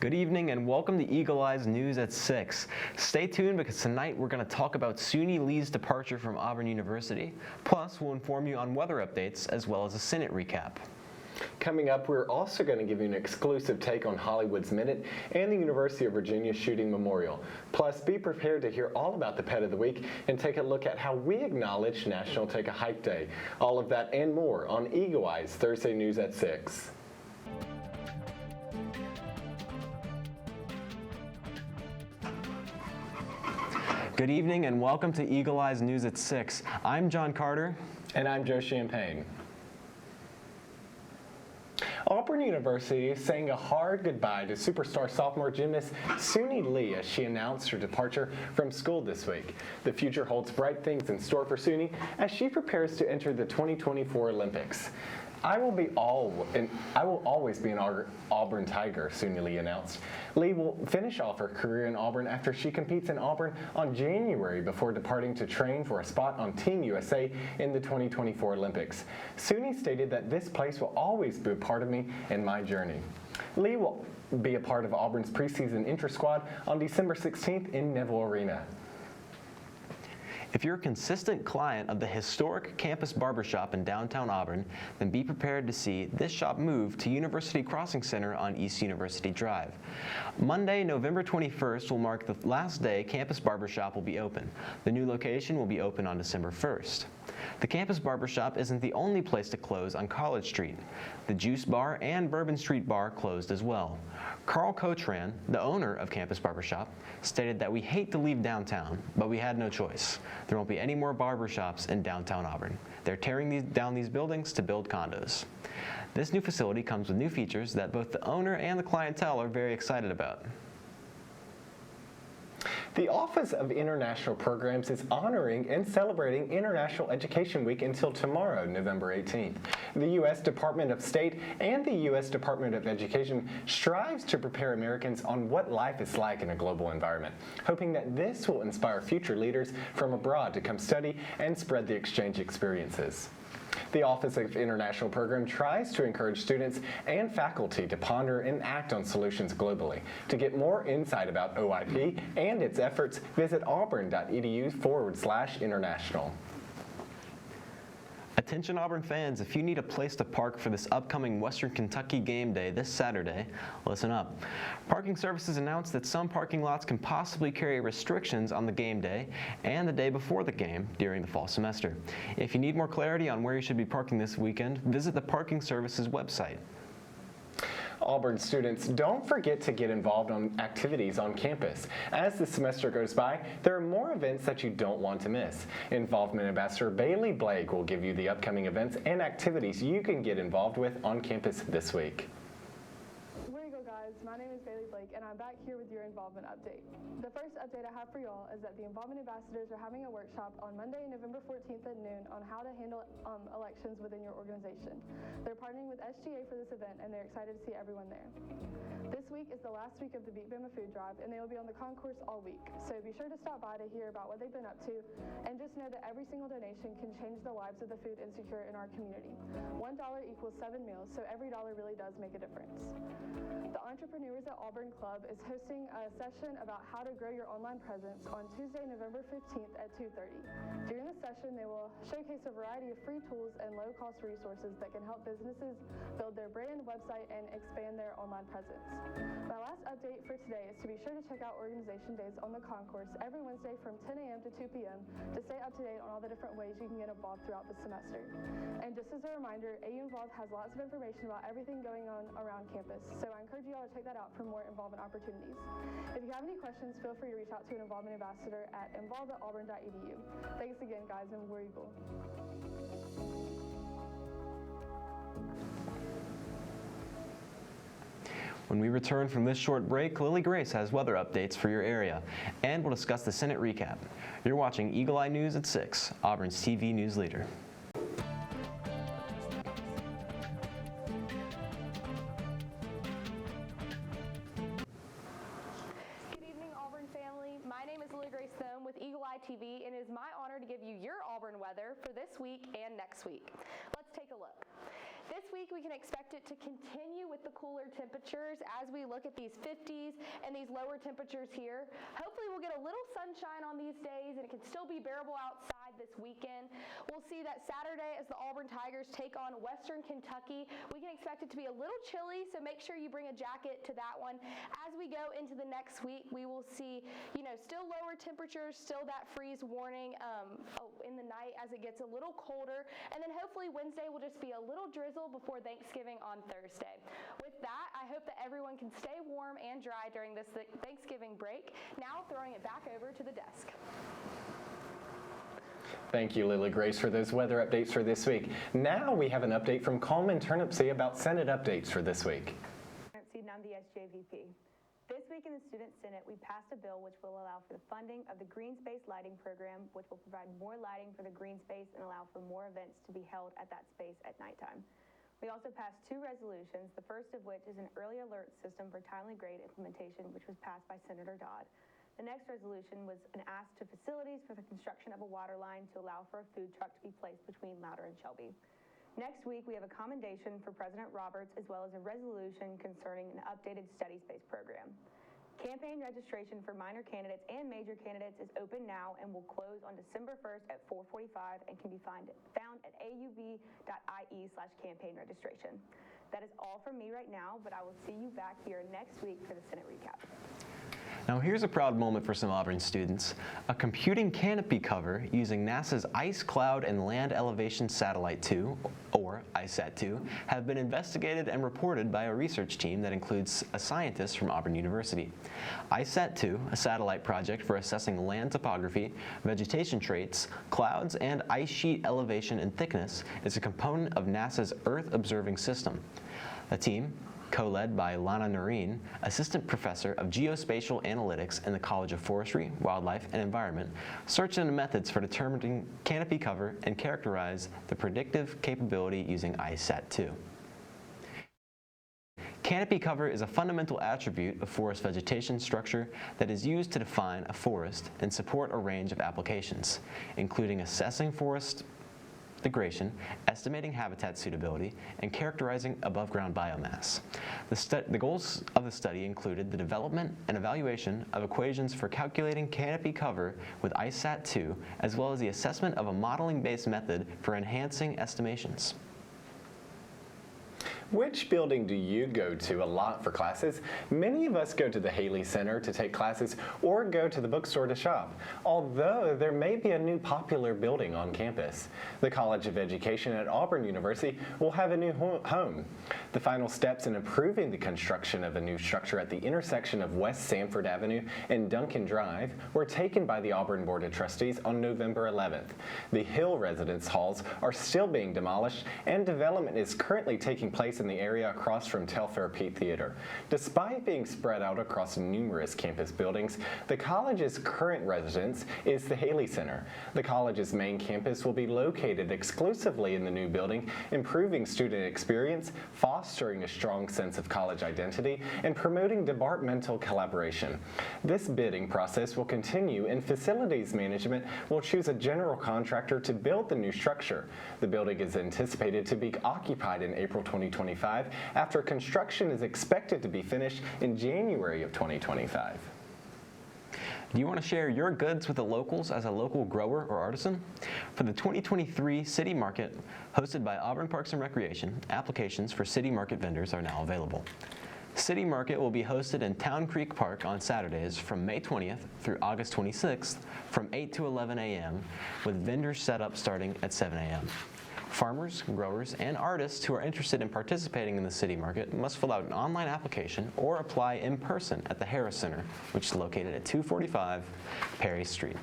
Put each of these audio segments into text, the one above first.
Good evening and welcome to Eagle Eyes News at 6. Stay tuned because tonight we're going to talk about SUNI Lee's departure from Auburn University. Plus, we'll inform you on weather updates as well as a Senate recap. Coming up, we're also going to give you an exclusive take on Hollywood's Minute and the University of Virginia Shooting Memorial. Plus, be prepared to hear all about the Pet of the Week and take a look at how we acknowledge National Take a Hike Day. All of that and more on Eagle Eyes Thursday News at 6. Good evening and welcome to Eagle Eyes News at 6. I'm John Carter. And I'm Joe Champagne. Auburn University is saying a hard goodbye to superstar sophomore gymnast SUNI Lee as she announced her departure from school this week. The future holds bright things in store for SUNI as she prepares to enter the 2024 Olympics. I will always be an Auburn Tiger, SUNI Lee announced. Lee will finish off her career in Auburn after she competes in Auburn on January before departing to train for a spot on Team USA in the 2024 Olympics. SUNI stated that this place will always be a part of me and my journey. Lee will be a part of Auburn's preseason intra-squad on December 16th in Neville Arena. If you're a consistent client of the historic campus barbershop in downtown Auburn, then be prepared to see this shop move to University Crossing Center on East University Drive. Monday, November 21st will mark the last day campus barbershop will be open. The new location will be open on December 1st. The campus barbershop isn't the only place to close on College Street. The Juice Bar and Bourbon Street Bar closed as well. Carl Cochran, the owner of Campus Barbershop, stated that we hate to leave downtown, but we had no choice. There won't be any more barbershops in downtown Auburn. They're tearing down these buildings to build condos. This new facility comes with new features that both the owner and the clientele are very excited about. The Office of International Programs is honoring and celebrating International Education Week until tomorrow, November 18th. The U.S. Department of State and the U.S. Department of Education strives to prepare Americans on what life is like in a global environment, hoping that this will inspire future leaders from abroad to come study and spread the exchange experiences. The Office of International Program tries to encourage students and faculty to ponder and act on solutions globally. To get more insight about OIP and its efforts, visit auburn.edu/international. Attention Auburn fans, if you need a place to park for this upcoming Western Kentucky game day this Saturday, listen up. Parking Services announced that some parking lots can possibly carry restrictions on the game day and the day before the game during the fall semester. If you need more clarity on where you should be parking this weekend, visit the Parking Services website. Auburn students, don't forget to get involved on activities on campus. As the semester goes by, there are more events that you don't want to miss. Involvement Ambassador Bailey Blake will give you the upcoming events and activities you can get involved with on campus this week. Where you go, guys? My name is Bailey Blake, and I'm back here with your involvement update. The first update I have for y'all is that the Involvement Ambassadors are having a workshop on Monday, November 14th at noon on how to handle elections within your organization. They're partnering with SGA for this event, and they're excited to see everyone there. This week is the last week of the Beat Bama Food Drive, and they will be on the concourse all week. So be sure to stop by to hear about what they've been up to, and just know that every single donation can change the lives of the food insecure in our community. $1 equals 7 meals, so every dollar really does make a difference. The Entrepreneurs at Auburn Club is hosting a session about how to grow your online presence on Tuesday, November 15th at 2:30. During the session, they will showcase a variety of free tools and low-cost resources that can help businesses build their brand, website, and expand their online presence. My last update for today is to be sure to check out organization days on the concourse every Wednesday from 10 a.m. to 2 p.m. to stay up to date on all the different ways you can get involved throughout the semester. And just as a reminder, AU Involved has lots of information about everything going on around campus, so I encourage you all to check that out for more involvement opportunities. If you have any questions, feel free to reach out to an Involvement Ambassador at involve@auburn.edu. Thanks again, guys, and War Eagle. When we return from this short break, Lily Grace has weather updates for your area, and we'll discuss the Senate recap. You're watching Eagle Eye News at 6, Auburn's TV news leader. Thome with Eagle Eye TV, and it is my honor to give you your Auburn weather for this week and next week. Let's take a look. This week we can expect it to continue with the cooler temperatures as we look at these 50s and these lower temperatures here. Hopefully we'll get a little sunshine on these days and it can still be bearable outside this weekend. We'll see that Saturday as the Auburn Tigers take on Western Kentucky. We can expect it to be a little chilly, so make sure you bring a jacket to that one. As we go into the next week, we will see, still lower temperatures, still that freeze warning in the night as it gets a little colder. And then hopefully Wednesday will just be a little drizzle before Thanksgiving on Thursday. With that, I hope that everyone can stay warm and dry during this Thanksgiving break. Now throwing it back over to the desk. Thank you, Lily Grace, for those weather updates for this week. Now we have an update from Coleman Turnipseed about Senate updates for this week. Turnipseed, and I'm the SJVP. This week in the Student Senate, we passed a bill which will allow for the funding of the Green Space Lighting Program, which will provide more lighting for the green space and allow for more events to be held at that space at nighttime. We also passed 2 resolutions, the first of which is an early alert system for timely grade implementation, which was passed by Senator Dodd. The next resolution was an ask to facilities for the construction of a water line to allow for a food truck to be placed between Louder and Shelby. Next week, we have a commendation for President Roberts as well as a resolution concerning an updated study space program. Campaign registration for minor candidates and major candidates is open now and will close on December 1st at 4:45 and can be found at aub.ie/campaign registration. That is all from me right now, but I will see you back here next week for the Senate recap. Now here's a proud moment for some Auburn students. A computing canopy cover using NASA's Ice Cloud and Land Elevation Satellite 2, or ISAT-2, have been investigated and reported by a research team that includes a scientist from Auburn University. ISAT-2, a satellite project for assessing land topography, vegetation traits, clouds, and ice sheet elevation and thickness, is a component of NASA's Earth Observing System. The team, co-led by Lana Noreen, Assistant Professor of Geospatial Analytics in the College of Forestry, Wildlife, and Environment, searched into methods for determining canopy cover and characterize the predictive capability using ISAT-2. Canopy cover is a fundamental attribute of forest vegetation structure that is used to define a forest and support a range of applications, including assessing forest degradation, estimating habitat suitability, and characterizing above-ground biomass. The goals of the study included the development and evaluation of equations for calculating canopy cover with ISAT-2, as well as the assessment of a modeling-based method for enhancing estimations. Which building do you go to a lot for classes? Many of us go to the Haley Center to take classes or go to the bookstore to shop, although there may be a new popular building on campus. The College of Education at Auburn University will have a new home. The final steps in approving the construction of a new structure at the intersection of West Sanford Avenue and Duncan Drive were taken by the Auburn Board of Trustees on November 11th. The Hill residence halls are still being demolished and development is currently taking place in the area across from Telfair Pete Theater. Despite being spread out across numerous campus buildings, the college's current residence is the Haley Center. The college's main campus will be located exclusively in the new building, improving student experience, fostering a strong sense of college identity, and promoting departmental collaboration. This bidding process will continue and facilities management will choose a general contractor to build the new structure. The building is anticipated to be occupied in April 2025 after construction is expected to be finished in January of 2025. Do you want to share your goods with the locals as a local grower or artisan? For the 2023 City Market, hosted by Auburn Parks and Recreation, applications for City Market vendors are now available. City Market will be hosted in Town Creek Park on Saturdays from May 20th through August 26th from 8 to 11 a.m. with vendors set up starting at 7 a.m. Farmers, growers, and artists who are interested in participating in the City Market must fill out an online application or apply in person at the Harris Center, which is located at 245 Perry Street.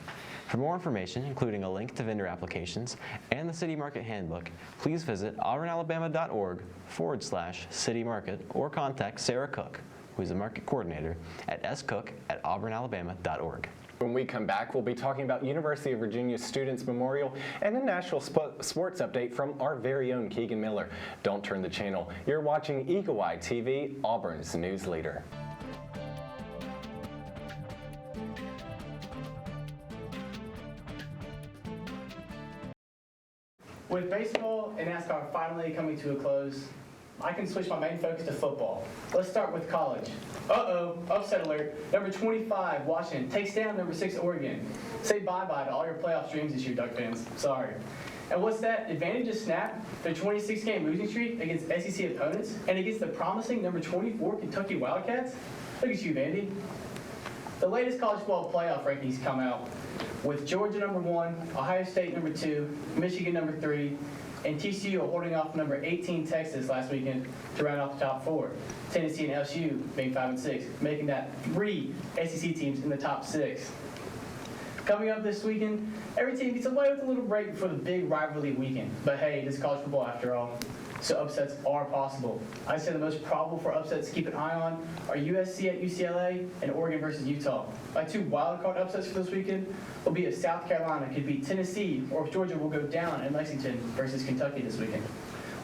For more information, including a link to vendor applications and the City Market Handbook, please visit auburnalabama.org/City Market or contact Sarah Cook, who is the market coordinator, at scook@auburnalabama.org. When we come back, we'll be talking about University of Virginia Students Memorial and a national sports update from our very own Kegan Miller. Don't turn the channel. You're watching Eagle Eye TV, Auburn's news leader. With baseball and NASCAR finally coming to a close, I can switch my main focus to football. Let's start with college. Uh-oh, upset alert. Number 25, Washington, takes down number 6, Oregon. Say bye-bye to all your playoff dreams this year, Duck fans. Sorry. And what's that? Advantage just snapped their 26-game losing streak against SEC opponents and against the promising number 24 Kentucky Wildcats? Look at you, Vandy. The latest college football playoff rankings come out with Georgia number 1, Ohio State number 2, Michigan number 3, and TCU holding off number 18 Texas last weekend to round off the top 4. Tennessee and LSU being 5 and 6, making that 3 SEC teams in the top 6. Coming up this weekend, every team gets away with a little break before the big rivalry weekend. But hey, it is college football after all, so upsets are possible. I'd say the most probable for upsets to keep an eye on are USC at UCLA and Oregon versus Utah. My 2 wildcard upsets for this weekend will be if South Carolina could beat Tennessee or if Georgia will go down in Lexington versus Kentucky this weekend.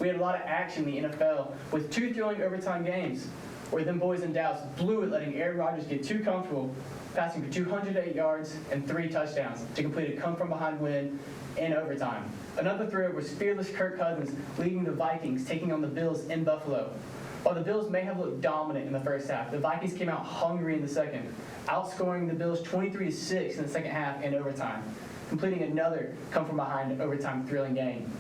We had a lot of action in the NFL with 2 thrilling overtime games where them boys in Dallas blew it, letting Aaron Rodgers get too comfortable, passing for 208 yards and 3 touchdowns to complete a come-from-behind win in overtime. Another thrill was fearless Kirk Cousins leading the Vikings, taking on the Bills in Buffalo. While the Bills may have looked dominant in the first half, the Vikings came out hungry in the second, outscoring the Bills 23-6 in the second half and overtime, completing another come-from-behind overtime thrilling game.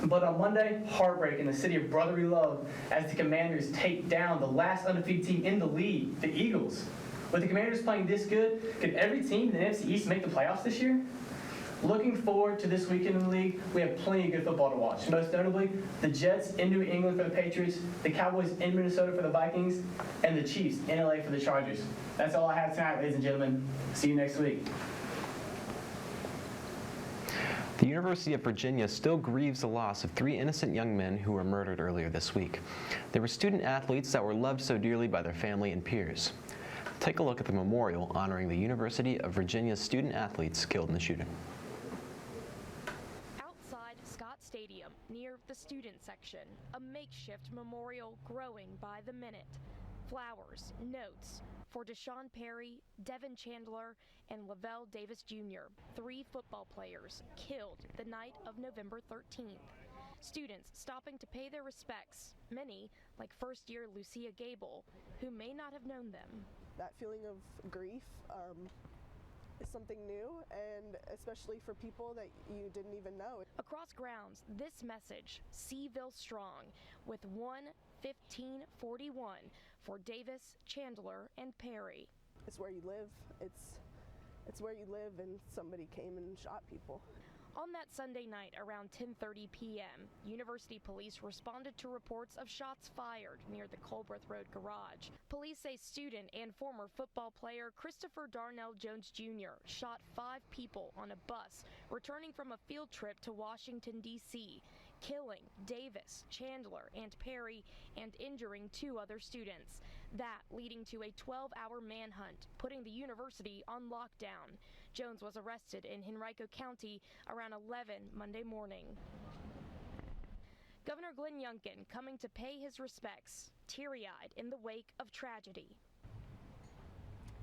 But on Monday, heartbreak in the city of brotherly love as the Commanders take down the last undefeated team in the league, the Eagles. With the Commanders playing this good, could every team in the NFC East make the playoffs this year? Looking forward to this weekend in the league, we have plenty of good football to watch. Most notably, the Jets in New England for the Patriots, the Cowboys in Minnesota for the Vikings, and the Chiefs in LA for the Chargers. That's all I have tonight, ladies and gentlemen. See you next week. The University of Virginia still grieves the loss of 3 innocent young men who were murdered earlier this week. They were student athletes that were loved so dearly by their family and peers. Take a look at the memorial honoring the University of Virginia's student athletes killed in the shooting. Outside Scott Stadium, near the student section, a makeshift memorial growing by the minute. Flowers, notes for Deshaun Perry, Devin Chandler, and Lavelle Davis Jr., 3 football players killed the night of November 13th. Students stopping to pay their respects, many, like first-year Lucia Gable, who may not have known them. That feeling of grief is something new, and especially for people that you didn't even know. Across grounds, this message, Seaville Strong, with 1:15:41 for Davis, Chandler, and Perry. It's where you live. It's where you live, and somebody came and shot people. On that Sunday night around 10:30 p.m., University police responded to reports of shots fired near the Colbreth Road garage. Police say student and former football player Christopher Darnell Jones Jr. shot 5 people on a bus returning from a field trip to Washington, D.C., killing Davis, Chandler, and Perry, and injuring 2 other students. That leading to a 12-hour manhunt, putting the university on lockdown. Jones was arrested in Henrico County around 11 Monday morning. Governor Glenn Youngkin coming to pay his respects, teary-eyed in the wake of tragedy.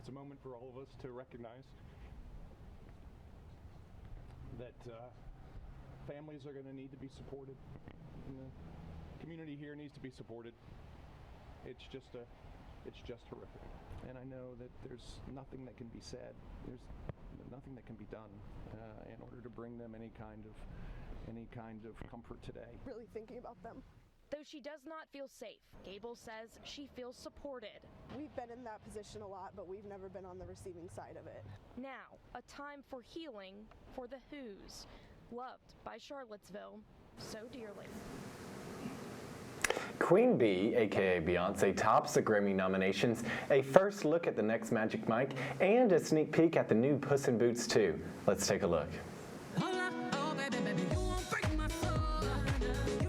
It's a moment for all of us to recognize that families are going to need to be supported, and the community here needs to be supported. It's just horrific, and I know that there's nothing that can be said. There's nothing that can be done in order to bring them any kind of comfort today. Really thinking about them. Though she does not feel safe, Gable says she feels supported. We've been in that position a lot, but we've never been on the receiving side of it. Now, a time for healing for the Who's, loved by Charlottesville so dearly. Queen Bee, aka Beyonce, tops the Grammy nominations, a first look at the next Magic Mike, and a sneak peek at the new Puss in Boots 2. Let's take a look.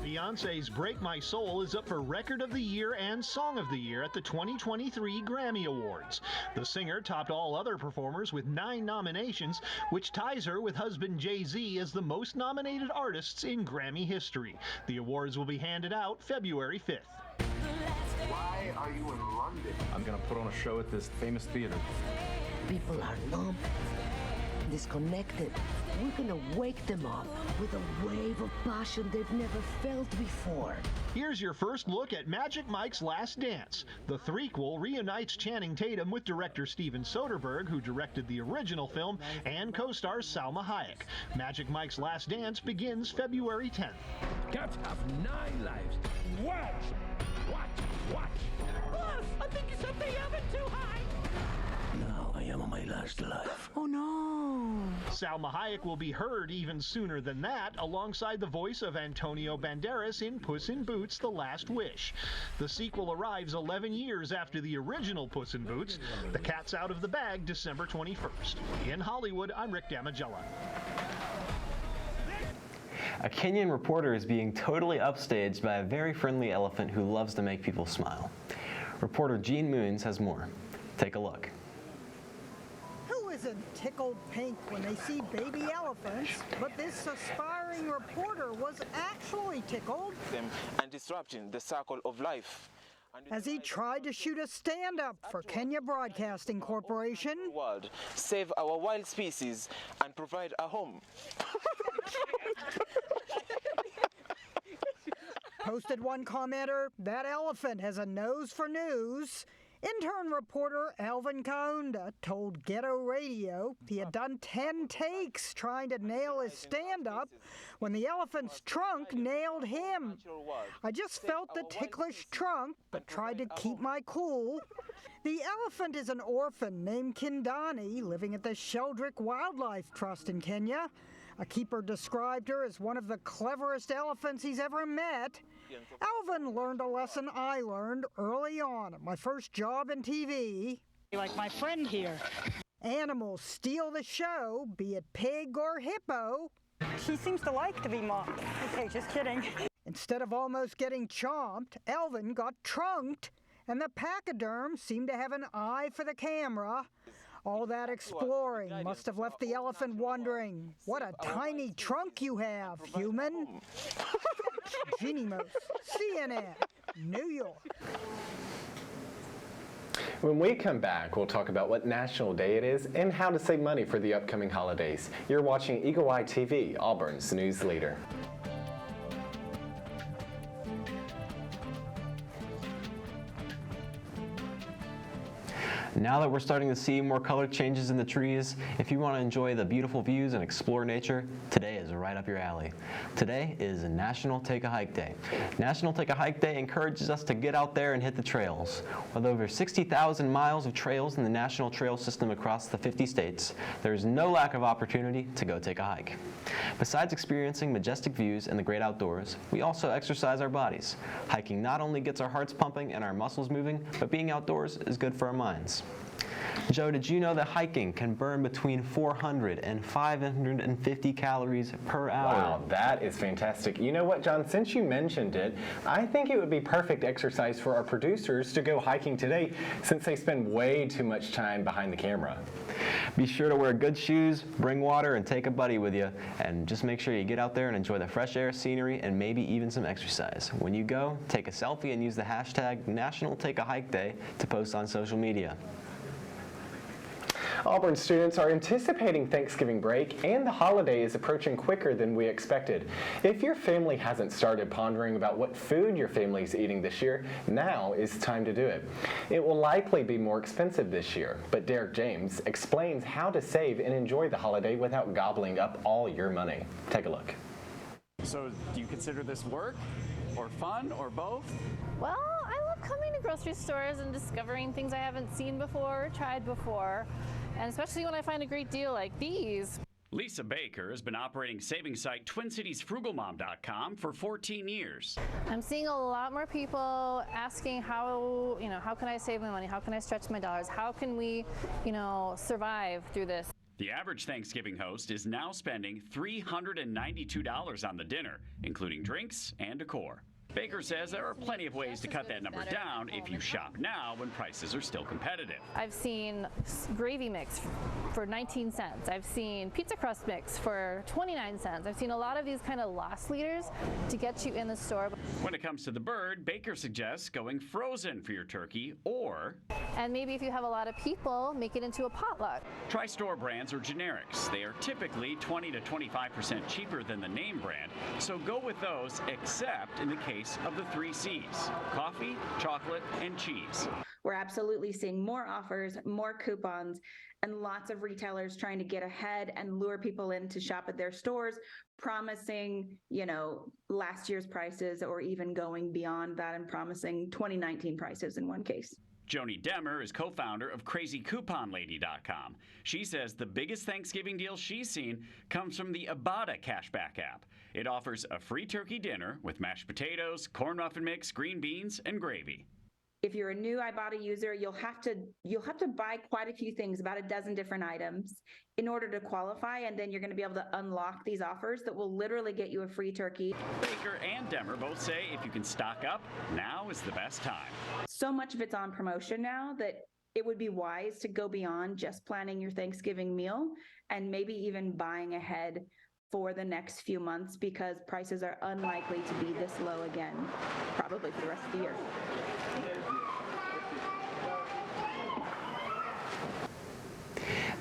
Beyonce's Break My Soul is up for Record of the Year and Song of the Year at the 2023 Grammy Awards. The singer topped all other performers with 9 nominations, which ties her with husband Jay-Z as the most nominated artists in Grammy history. The awards will be handed out February 5th. Why are you in London? I'm going to put on a show at this famous theater. People are numb. disconnected. We're gonna wake them up with a wave of passion they've never felt before. Here's your first look at Magic Mike's Last Dance. The threequel reunites Channing Tatum with director Steven Soderbergh, who directed the original film, and co-stars Salma Hayek. Magic Mike's Last Dance begins February 10th. Cats have 9 lives. Watch. Boss, I think you set the oven too high. Now I am on my last life. Oh no. Salma Hayek will be heard even sooner than that, alongside the voice of Antonio Banderas in Puss in Boots: The Last Wish. The sequel arrives 11 years after the original Puss in Boots. The cat's out of the bag December 21st. In Hollywood, I'm Rick Damagella. A Kenyan reporter is being totally upstaged by a very friendly elephant who loves to make people smile. Reporter Gene Moons has more. Take a look. Who isn't tickled pink when they see baby elephants? But this aspiring reporter was actually tickled and disrupting the circle of life. as he tried to shoot a stand-up for Kenya Broadcasting Corporation. World, save our wild species and provide a home. Posted one commenter, "That elephant has a nose for news." Intern reporter Alvin Kaunda told Ghetto Radio he had done 10 takes trying to nail his stand-up when the elephant's trunk nailed him. I just felt the ticklish trunk, but tried to keep my cool. The elephant is an orphan named Kindani living at the Sheldrick Wildlife Trust in Kenya. A keeper described her as one of the cleverest elephants he's ever met. Alvin learned a lesson I learned early on at my first job in TV. Like my friend here. Animals steal the show, be it pig or hippo. She seems to like to be mocked. Okay, just kidding. Instead of almost getting chomped, Alvin got trunked, and the pachyderm seemed to have an eye for the camera. All that exploring must have left the elephant wondering, what a tiny trunk you have, human. Jeannie Most, CNN, New York. When we come back, we'll talk about what National Day it is and how to save money for the upcoming holidays. You're watching Eagle Eye TV, Auburn's news leader. Now that we're starting to see more color changes in the trees, if you want to enjoy the beautiful views and explore nature, today is right up your alley. Today is National Take a Hike Day. National Take a Hike Day encourages us to get out there and hit the trails. With over 60,000 miles of trails in the national trail system across the 50 states, there is no lack of opportunity to go take a hike. Besides experiencing majestic views and the great outdoors, we also exercise our bodies. Hiking not only gets our hearts pumping and our muscles moving, but being outdoors is good for our minds. Joe, did you know that hiking can burn between 400 and 550 calories per hour? Wow, that is fantastic. You know what, John, since you mentioned it, I think it would be perfect exercise for our producers to go hiking today since they spend way too much time behind the camera. Be sure to wear good shoes, bring water, and take a buddy with you. And just make sure you get out there and enjoy the fresh air, scenery, and maybe even some exercise. When you go, take a selfie and use the hashtag National Take a Hike Day to post on social media. Auburn students are anticipating Thanksgiving break, and the holiday is approaching quicker than we expected. If your family hasn't started pondering about what food your family is eating this year, now is time to do it. It will likely be more expensive this year, but Derek James explains how to save and enjoy the holiday without gobbling up all your money. Take a look. So, do you consider this work, or fun, or both? Well, I love coming to grocery stores and discovering things I haven't seen before, tried before, and especially when I find a great deal like these. Lisa Baker has been operating savings site TwinCitiesFrugalMom.com for 14 years. I'm seeing a lot more people asking how can I save my money? How can I stretch my dollars? How can we, survive through this? The average Thanksgiving host is now spending $392 on the dinner, including drinks and decor. Baker says there are plenty of ways to cut that number down if you shop now when prices are still competitive. I've seen gravy mix for 19 cents. I've seen pizza crust mix for 29 cents. I've seen a lot of these kind of loss leaders to get you in the store. When it comes to the bird, Baker suggests going frozen for your turkey, or and maybe if you have a lot of people, make it into a potluck. Try store brands or generics. They are typically 20 to 25% cheaper than the name brand, so go with those except in the case of the 3 C's: coffee, chocolate, and cheese. We're absolutely seeing more offers, more coupons, and lots of retailers trying to get ahead and lure people in to shop at their stores, promising, last year's prices or even going beyond that and promising 2019 prices in one case. Joni Demmer is co-founder of CrazyCouponLady.com. She says the biggest Thanksgiving deal she's seen comes from the Ibotta cashback app. It offers a free turkey dinner with mashed potatoes, corn muffin mix, green beans, and gravy. If you're a new Ibotta user, you'll have to buy quite a few things, about a dozen different items, in order to qualify, and then you're going to be able to unlock these offers that will literally get you a free turkey. Baker and Demmer both say if you can stock up, now is the best time. So much of it's on promotion now that it would be wise to go beyond just planning your Thanksgiving meal and maybe even buying ahead for the next few months, because prices are unlikely to be this low again, probably for the rest of the year.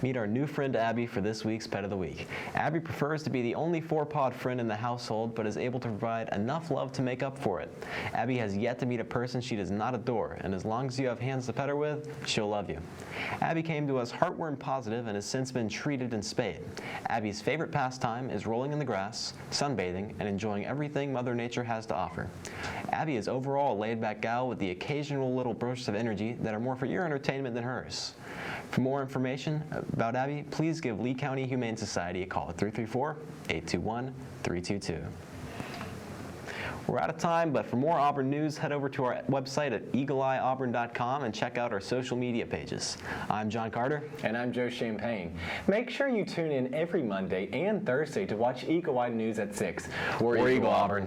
Meet our new friend Abby for this week's Pet of the Week. Abby prefers to be the only 4-pawed friend in the household, but is able to provide enough love to make up for it. Abby has yet to meet a person she does not adore, and as long as you have hands to pet her with, she'll love you. Abby came to us heartworm positive and has since been treated and spayed. Abby's favorite pastime is rolling in the grass, sunbathing, and enjoying everything Mother Nature has to offer. Abby is overall a laid-back gal with the occasional little bursts of energy that are more for your entertainment than hers. For more information about Abby, please give Lee County Humane Society a call at 334-821-322. We're out of time, but for more Auburn news, head over to our website at eagleeyeauburn.com and check out our social media pages. I'm John Carter. And I'm Joe Champagne. Make sure you tune in every Monday and Thursday to watch Eagle Eye News at 6. We're Eagle Auburn.